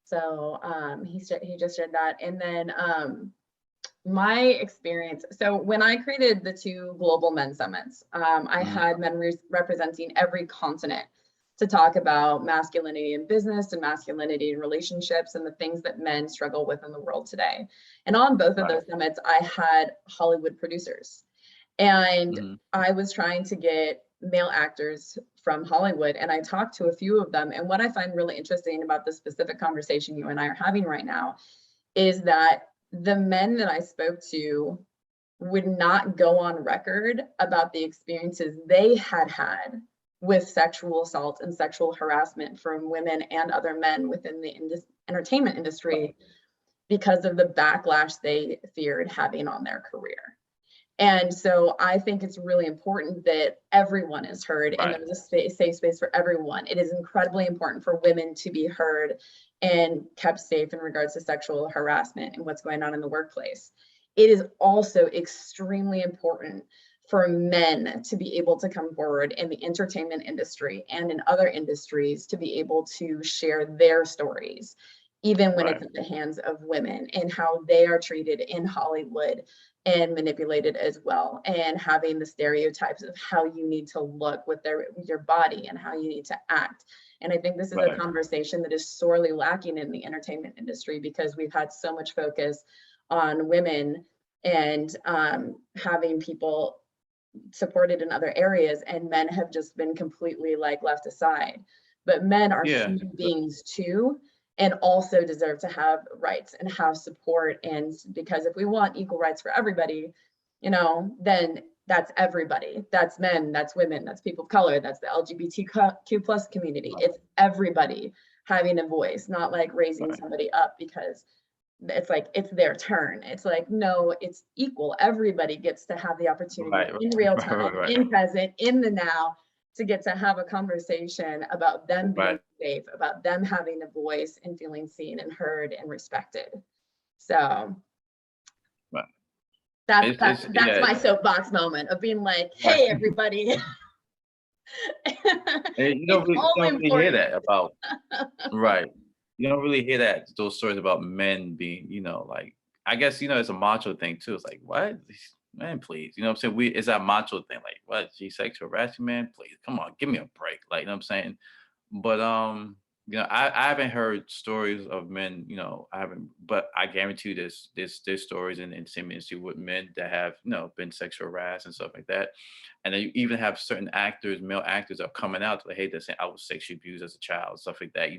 So he just said that. And then my experience, so when I created the 2 global men summits, I had men representing every continent to talk about masculinity in business and masculinity in relationships and the things that men struggle with in the world today. And on both of those summits, I had Hollywood producers. And I was trying to get male actors from Hollywood, and I talked to a few of them. And what I find really interesting about the specific conversation you and I are having right now is that the men that I spoke to would not go on record about the experiences they had had with sexual assault and sexual harassment from women and other men within the entertainment industry because of the backlash they feared having on their career. And so I think it's really important that everyone is heard and there's a safe space for everyone. It is incredibly important for women to be heard and kept safe in regards to sexual harassment and what's going on in the workplace. It is also extremely important for men to be able to come forward in the entertainment industry and in other industries to be able to share their stories, even when it's at the hands of women, and how they are treated in Hollywood and manipulated as well, and having the stereotypes of how you need to look with your body and how you need to act. And I think this is a conversation that is sorely lacking in the entertainment industry because we've had so much focus on women and having people supported in other areas, and men have just been completely like left aside. But men are human beings too, and also deserve to have rights and have support. And because if we want equal rights for everybody, then that's everybody. That's men, that's women, that's people of color, that's the LGBTQ plus community. It's everybody having a voice, not like raising somebody up because it's like it's their turn. It's like, no, it's equal. Everybody gets to have the opportunity in real time, in present, in the now, to get to have a conversation about them being safe, about them having a voice and feeling seen and heard and respected. So that's my soapbox moment of being like, hey, everybody. You don't really hear that about, you don't really hear those stories about men being, like, I guess, it's a macho thing too. It's like, what? Man, please. You know what I'm saying? It's that macho thing. Like, what? Sexual harassment, man? Please, come on, give me a break. Like, you know what I'm saying? But I haven't heard stories of men, I haven't, but I guarantee you there's stories in the entertainment industry with men that have, been sexual harassed and stuff like that. And then you even have certain actors, male actors are coming out to like, hey, they're saying I was sexually abused as a child, stuff like that,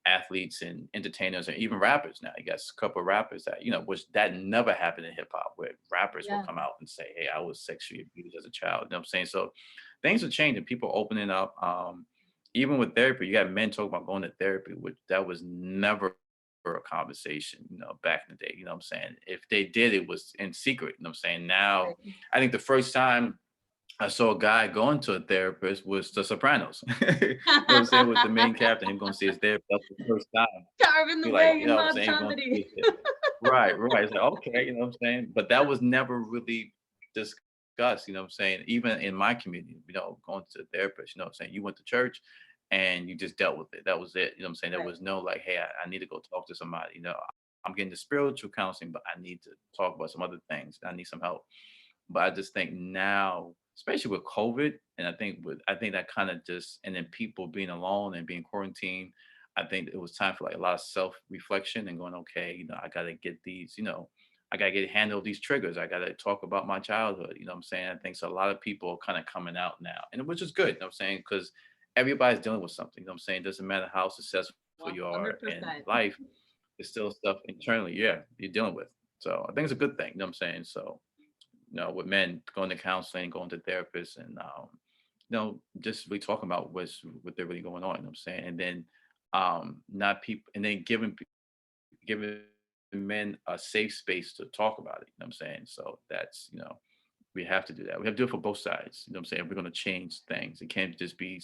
athletes and entertainers and even rappers now. I guess a couple of rappers that, which that never happened in hip hop, where rappers will come out and say, hey, I was sexually abused as a child. You know what I'm saying? So things are changing. People are opening up. Even with therapy, you got men talking about going to therapy, which that was never a conversation, back in the day, you know what I'm saying? If they did, it was in secret, you know what I'm saying? Now, Right. I think the first time I saw a guy going to a therapist was The Sopranos. You know what I'm saying? With the main character, him going to see his therapist. That was the first time. Carving the Be like, way you in know what I'm mob saying? Going to see comedy. his therapist. Right, right. It's like, okay, you know what I'm saying? But that was never really discussed, you know what I'm saying? Even in my community, going to a therapist, you know what I'm saying? You went to church and you just dealt with it. That was it. You know what I'm saying? There Right. was no like, hey, I need to go talk to somebody. I'm getting the spiritual counseling, but I need to talk about some other things. I need some help. But I just think now, especially with COVID, and I think that kind of just, and then people being alone and being quarantined, I think it was time for like a lot of self-reflection and going, okay, I gotta get these, I gotta handle these triggers. I gotta talk about my childhood. You know what I'm saying? I think so a lot of people are kind of coming out now, and which is good, you know what I'm saying? Because everybody's dealing with something, you know what I'm saying? It doesn't matter how successful you are in 100%. life, there's still stuff internally, yeah, you're dealing with. So I think it's a good thing, you know what I'm saying? So with men going to counseling, going to therapists, and just really talking about what they're really going on. You know what I'm saying, and then not people, and then giving men a safe space to talk about it. You know what I'm saying? So that's we have to do that. We have to do it for both sides. You know what I'm saying? If we're going to change things, it can't just be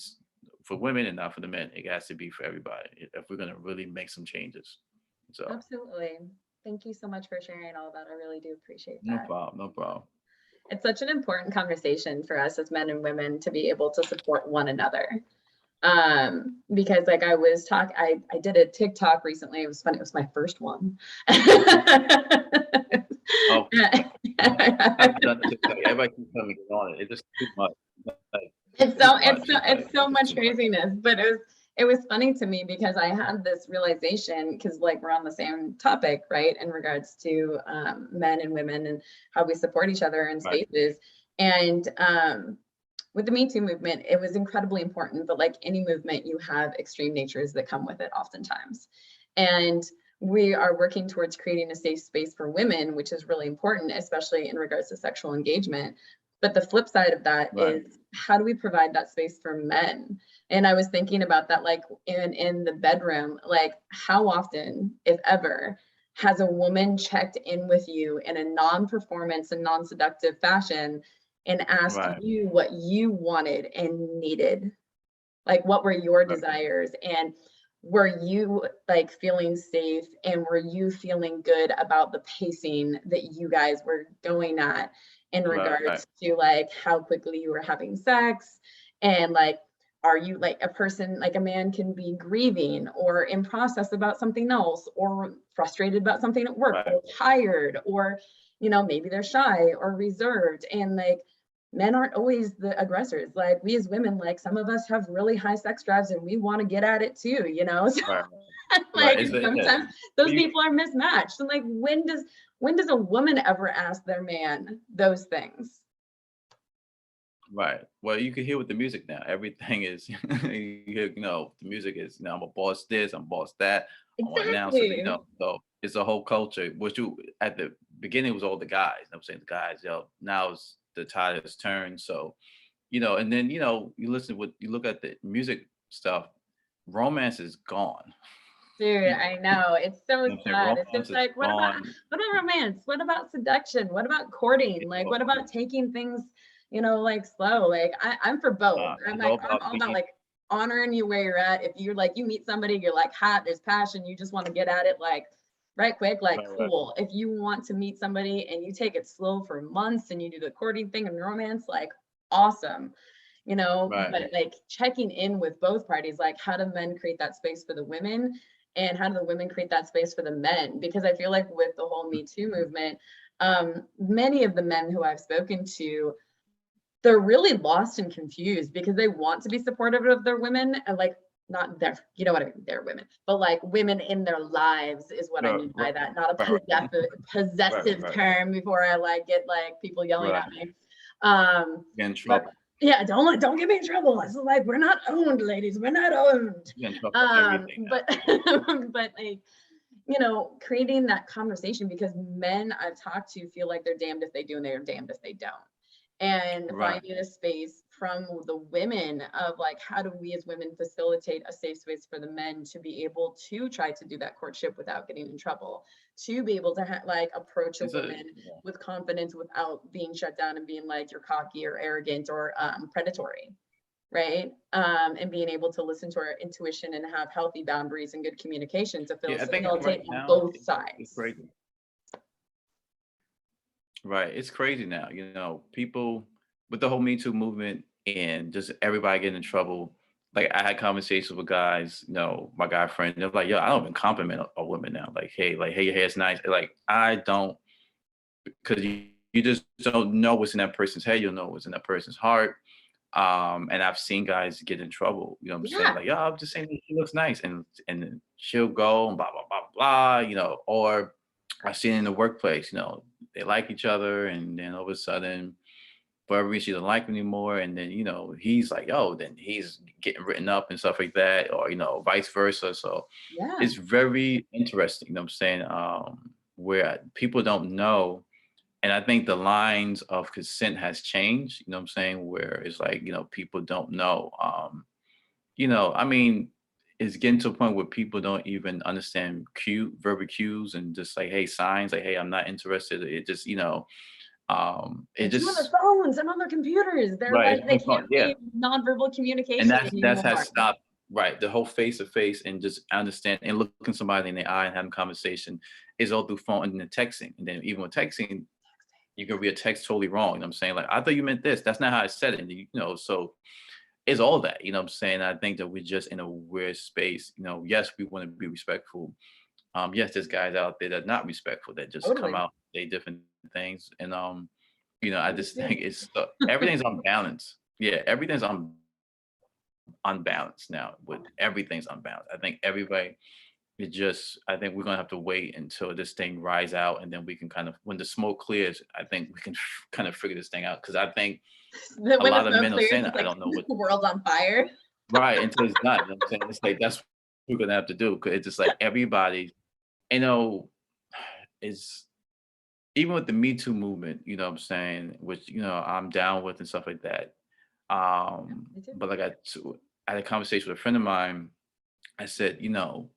for women and not for the men. It has to be for everybody if we're going to really make some changes. So Absolutely. Thank you so much for sharing all that. I really do appreciate no that. problem, no problem. It's such an important conversation for us as men and women to be able to support one another. Because like I did a TikTok recently. It was funny. It was my first one. Oh, I've done TikTok. Everybody keeps telling me to get on it. It's just too much. Like, It's so it's just much too much. craziness, but it was funny to me because I had this realization, because like we're on the same topic, right, in regards to men and women and how we support each other in Right, spaces. And with the Me Too movement, it was incredibly important, but like any movement, you have extreme natures that come with it oftentimes. And we are working towards creating a safe space for women, which is really important, especially in regards to sexual engagement. But the flip side of that right, is, how do we provide that space for men? And I was thinking about that, like in the bedroom, like how often, if ever, has a woman checked in with you in a non-performance and non-seductive fashion and asked right, you what you wanted and needed? Like, what were your right, desires? And were you like feeling safe? And were you feeling good about the pacing that you guys were going at in right, regards to like how quickly you were having sex? And like, are you like a person, like a man can be grieving or in process about something else, or frustrated about something at work, right, or tired, or, maybe they're shy or reserved. And like, men aren't always the aggressors. Like, we as women, like some of us have really high sex drives and we want to get at it too, So right, right. like Yeah. sometimes Well, those people are mismatched. And like, when does a woman ever ask their man those things? right. Well, you can hear with the music now. Everything is, you hear, the music is, I'm a boss this, I'm boss that. I want to announce it, Exactly. So it's a whole culture, which at the beginning was all the guys. I'm saying the guys, now it's the tide has turned. So, and then, you look at the music stuff, romance is gone. Dude, People, I know. It's so you know what I'm saying? sad. It's Romance just is like, gone. what about romance? What about seduction? What about courting? It's Like, what all, about taking things, like slow? Like, I'm for both. I'm it's like, all I'm about all about being like honoring you where you're at. If you're like, you meet somebody, you're like hot, there's passion, you just want to get at it like right quick, like right, right, cool. If you want to meet somebody and you take it slow for months and you do the courting thing and romance, like awesome. right, But like checking in with both parties, like how do men create that space for the women, and how do the women create that space for the men? Because I feel like with the whole Me Too movement, many of the men who I've spoken to, they're really lost and confused because they want to be supportive of their women, and like not their, you know what I mean, their women, but like women in their lives is what I right, mean by right, that, not a right, possessive right, term before I like get like people yelling right. at me. Um, Get in but trouble. yeah, don't get me in trouble. It's like, we're not owned, ladies. We're not owned. You get in trouble for everything now. But but like, creating that conversation, because men I've talked to feel like they're damned if they do and they're damned if they don't. And Right. finding a space from the women of like, how do we as women facilitate a safe space for the men to be able to try to do that courtship without getting in trouble, to be able to like approach a woman with confidence without being shut down and being like you're cocky or arrogant or predatory, right? And being able to listen to our intuition and have healthy boundaries and good communication to facilitate on both sides. It's crazy. Right, it's crazy now. You know, people with the whole Me Too movement and just everybody getting in trouble. Like I had conversations with guys, you know, my guy friend, they're like, yo, I don't even compliment a woman now. Like, hey, your hair's nice. Like, I don't, because you just don't know what's in that person's head. You'll know what's in that person's heart. And I've seen guys get in trouble, you know what I'm saying? Like, yo, I'm just saying he looks nice. And she'll go and blah, blah, blah, blah, you know, or I've seen it in the workplace, you know, they like each other and then all of a sudden, for whatever reason, she doesn't like him anymore. And then, you know, he's like, oh, then he's getting written up and stuff like that, or, you know, vice versa. So it's very interesting, you know what I'm saying? Where people don't know. And I think the lines of consent has changed, you know what I'm saying? Where it's like, you know, people don't know. You know, I mean, it's getting to a point where people don't even understand verbal cues and just like, hey, signs, like, hey, I'm not interested. It just, you know, it just on their phones and on their computers. They're right, like, they can't be nonverbal communication. And that has stopped. Right, the whole face to face and just understand and looking somebody in the eye and having conversation is all through phone and then texting. And then even with texting, you can read a text totally wrong. You know what I'm saying? Like, I thought you meant this. That's not how I said it. And, you know, so it's all that, you know what I'm saying? I think that we're just in a weird space. You know, yes, we want to be respectful. Yes, there's guys out there that are not respectful, that just come out, say different things. And, you know, I just think it's, everything's unbalanced. Yeah, everything's unbalanced now. With everything's unbalanced. I think everybody, I think we're going to have to wait until this thing rise out. And then we can kind of, when the smoke clears, I think we can kind of figure this thing out. Cause I think a lot of men are saying that, I don't know what the world's on fire. Right, until it's done. You know what I'm saying? It's like, that's what we're going to have to do. Cause it's just like everybody, you know, is even with the Me Too movement, you know what I'm saying? Which, you know, I'm down with and stuff like that. But like I had a conversation with a friend of mine. I said, you know,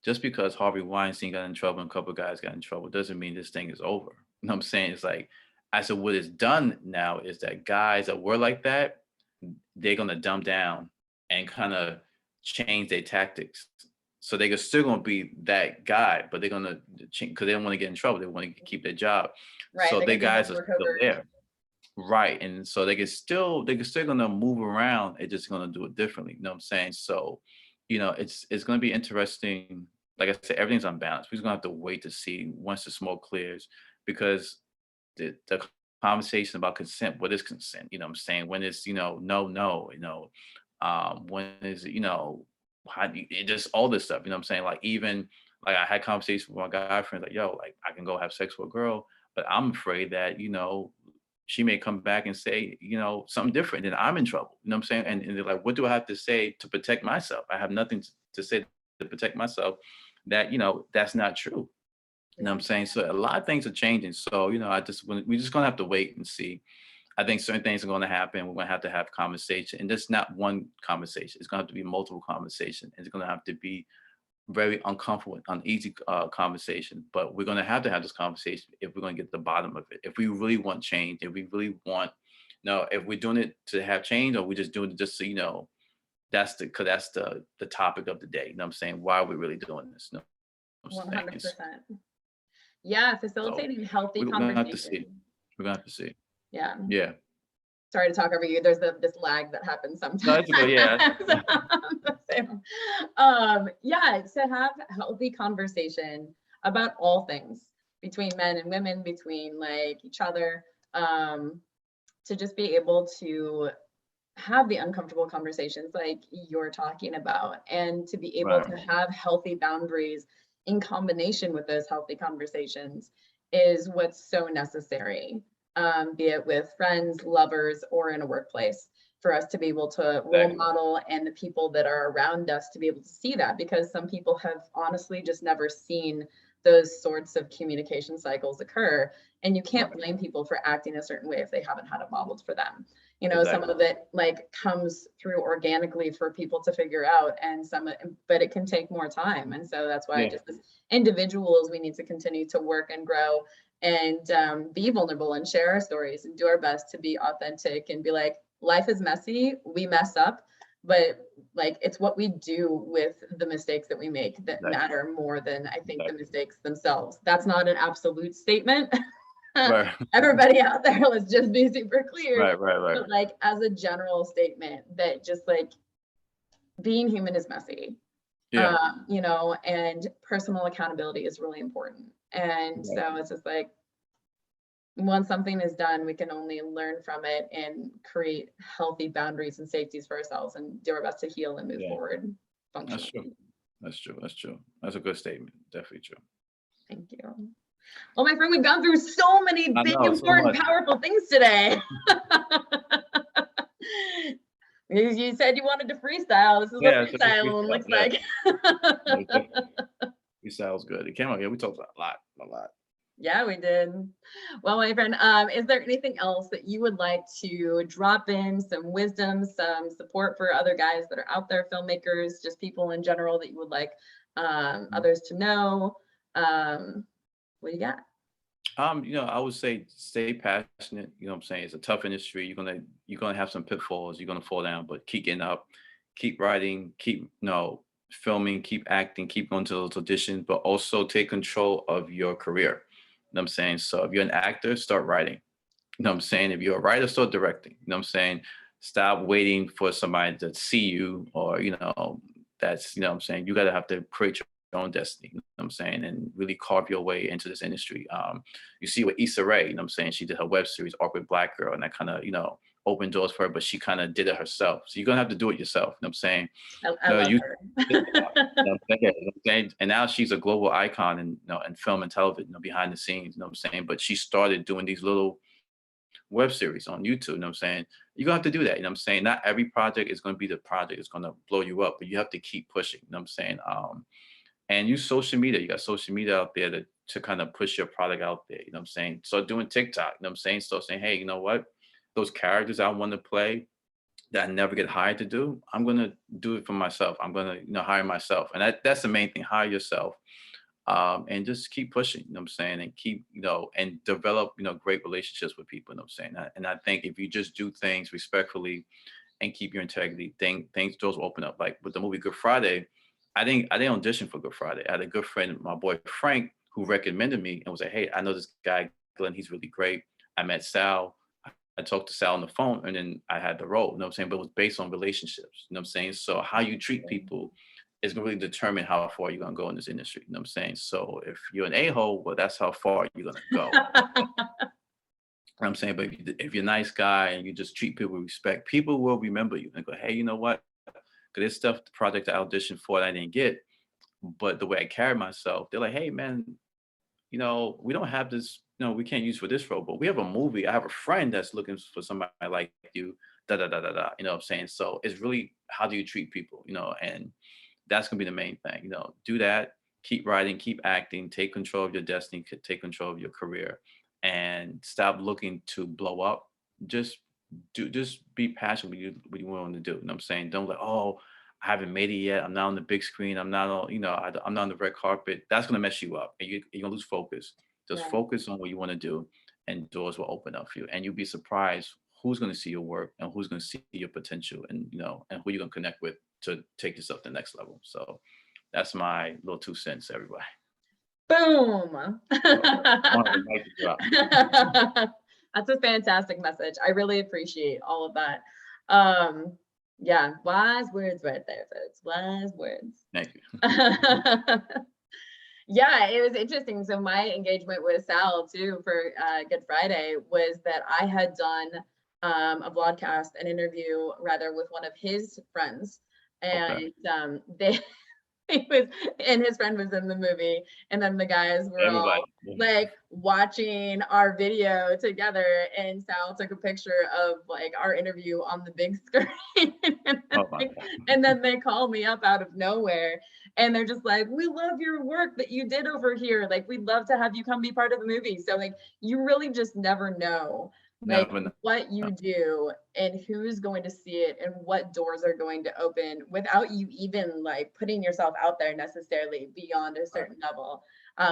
just because Harvey Weinstein got in trouble and a couple of guys got in trouble doesn't mean this thing is over. You know what I'm saying? It's like, I said, what is done now is that guys that were like that, they're going to dumb down and kind of change their tactics. So they're still going to be that guy, but they're going to change because they don't want to get in trouble. They want to keep their job. Right. So their guys are still there. Right. And so they can still going to move around. They're just going to do it differently. You know what I'm saying? So, you know, it's going to be interesting. Like I said, everything's unbalanced. We're going to have to wait to see once the smoke clears, because the conversation about consent, what is consent? You know what I'm saying? When it's, you know, no, you know, when is, you know, just all this stuff, you know what I'm saying? Like, even like I had conversations with my guy friends, like, yo, like I can go have sex with a girl, but I'm afraid that, you know, she may come back and say, you know, something different, then I'm in trouble. You know what I'm saying? And they're like, what do I have to say to protect myself? I have nothing to say to protect myself. That, you know, that's not true. You know what I'm saying? So a lot of things are changing. So, you know, we're just going to have to wait and see. I think certain things are going to happen. We're going to have conversation, and that's not one conversation. It's going to have to be multiple conversations. It's going to have to be very uncomfortable, uneasy conversation. But we're going to have this conversation if we're going to get to the bottom of it. If we really want change, if we really want, if we're doing it to have change, or we just doing it just so, you know, that's the topic of the day. You know what I'm saying? Why are we really doing this? No, 100%. Yeah, facilitating healthy conversation. We're going to have to see. Yeah. Yeah. Sorry to talk over you. There's this lag that happens sometimes. No, it's okay, yeah. Yeah, to have healthy conversation about all things between men and women, between like each other, to just be able to have the uncomfortable conversations like you're talking about, and to be able to have healthy boundaries in combination with those healthy conversations is what's so necessary, be it with friends, lovers, or in a workplace, for us to be able to role model, and the people that are around us to be able to see that, because some people have honestly just never seen those sorts of communication cycles occur. And you can't blame people for acting a certain way if they haven't had it modeled for them. you know, some of it like comes through organically for people to figure out, and but it can take more time. And so that's why just as individuals, we need to continue to work and grow and be vulnerable and share our stories and do our best to be authentic and be like, life is messy, we mess up, but like it's what we do with the mistakes that we make that matter more than I think the mistakes themselves. That's not an absolute statement. Right. Everybody out there, let's just be super clear. Right. But like as a general statement that just like being human is messy. You know, and personal accountability is really important. And so it's just like, once something is done, we can only learn from it and create healthy boundaries and safeties for ourselves and do our best to heal and move forward functionally. That's true. That's a good statement. Definitely true. Thank you. Well, my friend, we've gone through so many big, important, powerful things today. You said you wanted to freestyle. This is what freestyle one looks like. Freestyle's good. It came out here. We talked a lot. Yeah, we did. Well, my friend, is there anything else that you would like to drop in, some wisdom, some support for other guys that are out there, filmmakers, just people in general that you would like others to know? What do you got? You know, I would say stay passionate. You know what I'm saying? It's a tough industry. You're gonna have some pitfalls. You're gonna fall down, but keep getting up, keep writing, keep filming, keep acting, keep going to those auditions, but also take control of your career. You know what I'm saying? So if you're an actor, start writing. You know what I'm saying? If you're a writer, start directing. You know what I'm saying? Stop waiting for somebody to see you, or that's, you know what I'm saying? You gotta have to create your own destiny, you know what I'm saying, and really carve your way into this industry. You see with Issa Rae, you know what I'm saying, she did her web series Awkward Black Girl, and that kind of, opened doors for her, but she kind of did it herself. So you're gonna have to do it yourself, you know what I'm saying? I love her. You know what I'm saying? And now she's a global icon in film and television, behind the scenes, you know what I'm saying? But she started doing these little web series on YouTube, you know what I'm saying? You're gonna have to do that, you know what I'm saying? Not every project is gonna be the project that's gonna blow you up, but you have to keep pushing, you know what I'm saying? And use social media. You got social media out there to kind of push your product out there. You know what I'm saying? Start doing TikTok. You know what I'm saying? Start saying, hey, you know what? Those characters I want to play that I never get hired to do, I'm going to do it for myself. I'm going to, hire myself. And that's the main thing. Hire yourself. And just keep pushing, you know what I'm saying? And keep, and develop, great relationships with people, you know what I'm saying? And I think if you just do things respectfully and keep your integrity, doors will open up. Like with the movie Good Friday, I didn't audition for Good Friday. I had a good friend, my boy Frank, who recommended me and was like, hey, I know this guy, Glenn, he's really great. I met Sal. I talked to Sal on the phone, and then I had the role, you know what I'm saying? But it was based on relationships, you know what I'm saying? So how you treat people is going to really determine how far you're going to go in this industry, you know what I'm saying? So if you're an a-hole, well, that's how far you're going to go. You know what I'm saying? But if you're a nice guy and you just treat people with respect, people will remember you and go, hey, you know what? Because there's stuff, the project I auditioned for that I didn't get, but the way I carry myself, they're like, hey, man, we don't have this, we can't use for this role, but we have a movie. I have a friend that's looking for somebody like you, you know what I'm saying? So it's really, how do you treat people, and that's going to be the main thing, do that, keep writing, keep acting, take control of your destiny, take control of your career, and stop looking to blow up. Just be passionate what you want to do. You know what I'm saying? Don't like, oh, I haven't made it yet. I'm not on the big screen. I'm not on, I'm not on the red carpet. That's going to mess you up. And you're going to lose focus. Just focus on what you want to do, and doors will open up for you. And you'll be surprised who's going to see your work and who's going to see your potential, and, and who you're going to connect with to take yourself to the next level. So that's my little 2 cents, everybody. Boom. That's a fantastic message. I really appreciate all of that. Yeah, wise words right there, folks. Wise words. Thank you. Yeah, it was interesting. So my engagement with Sal too for Good Friday was that I had done a broadcast, an interview rather, with one of his friends, and and his friend was in the movie, and then the guys were all like watching our video together, and Sal took a picture of like our interview on the big screen. And then they called me up out of nowhere, and they're just like, we love your work that you did over here, like we'd love to have you come be part of the movie. So like, you really just never know like Never know. what you do and who's going to see it and what doors are going to open without you even like putting yourself out there necessarily beyond a certain level.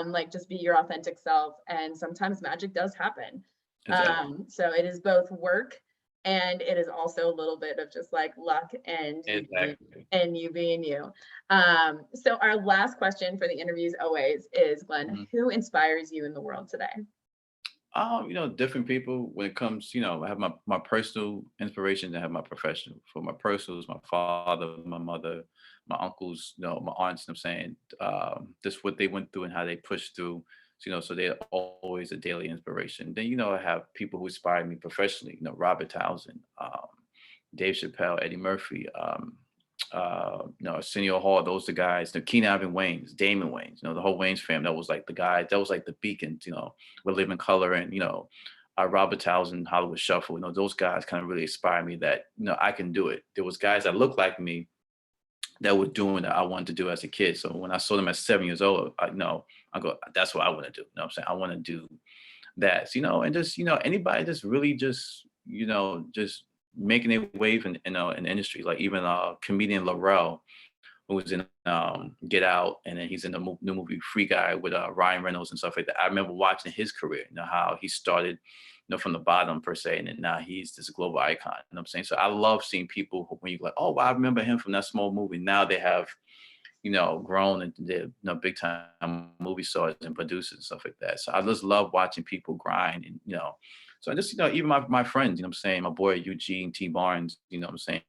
Like just be your authentic self, and sometimes magic does happen. Exactly. So it is both work, and it is also a little bit of just like luck and Exactly. you being you. So our last question for the interviews always is, Glenn, Mhm. who inspires you in the world today? Different people when it comes, I have my personal inspiration, I have my professional. For my personals, my father, my mother, my uncles, my aunts, I'm saying, just what they went through and how they pushed through, so they're always a daily inspiration. Then, I have people who inspire me professionally, Robert Townsend, Dave Chappelle, Eddie Murphy, Arsenio Hall, those the guys, the Keenan Ivan Wayans, Damon Wayans, the whole Wayans fam. That was like the guys, that was like the beacons, with Living Color and, Robert Townsend, Hollywood Shuffle, those guys kind of really inspired me that, I can do it. There was guys that looked like me that were doing that I wanted to do as a kid. So when I saw them at 7 years old, I go, that's what I want to do. You know what I'm saying? I want to do that, and just, anybody just really just making a wave in the industry, like even comedian Laurel, who was in Get Out, and then he's in the new movie Free Guy with Ryan Reynolds and stuff like that. I remember watching his career, how he started, from the bottom per se, and then now he's this global icon. You know what I'm saying? So I love seeing people when you're like, oh, wow, I remember him from that small movie. Now they have, grown and they're, big time movie stars and producers and stuff like that. So I just love watching people grind and, so I just, even my friends, what I'm saying, my boy Eugene T. Barnes, what I'm saying,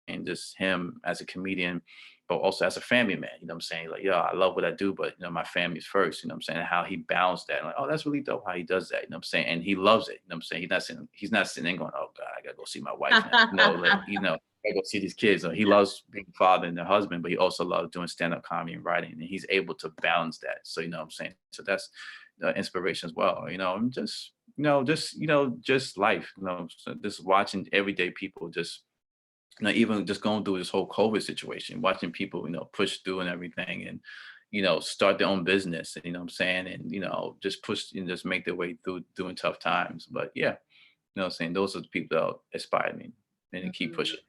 and just him as a comedian, but also as a family man, what I'm saying? Like, yeah, I love what I do, but my family's first, what I'm saying? And how he balanced that. And like, oh, that's really dope how he does that, what I'm saying? And he loves it, what I'm saying? He's not sitting there going, oh God, I gotta go see my wife now. Like, I go see these kids. He loves being a father and a husband, but he also loves doing stand-up comedy and writing, and he's able to balance that. So what I'm saying? So that's inspiration as well. And just life. So just watching everyday people just even just going through this whole COVID situation, watching people, push through and everything and, start their own business, and, what I'm saying? And, just push and just make their way through doing tough times. But yeah, what I'm saying? Those are the people that inspire me and keep Mhm. pushing.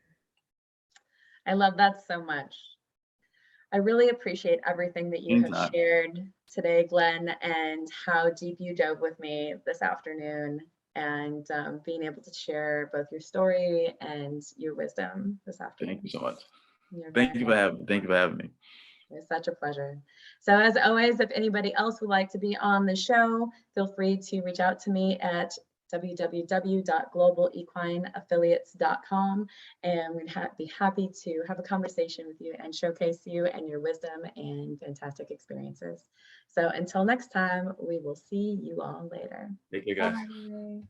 I love that so much. I really appreciate everything that you have Anytime. shared today, Glenn, and how deep you dove with me this afternoon, and being able to share both your story and your wisdom this Thank you afternoon. so much. You're very Thank you for having me. It's such a pleasure. So as always, if anybody else would like to be on the show, feel free to reach out to me at www.globalequineaffiliates.com, and we'd be happy to have a conversation with you and showcase you and your wisdom and fantastic experiences. So until next time, we will see you all later. Take care, guys. Bye.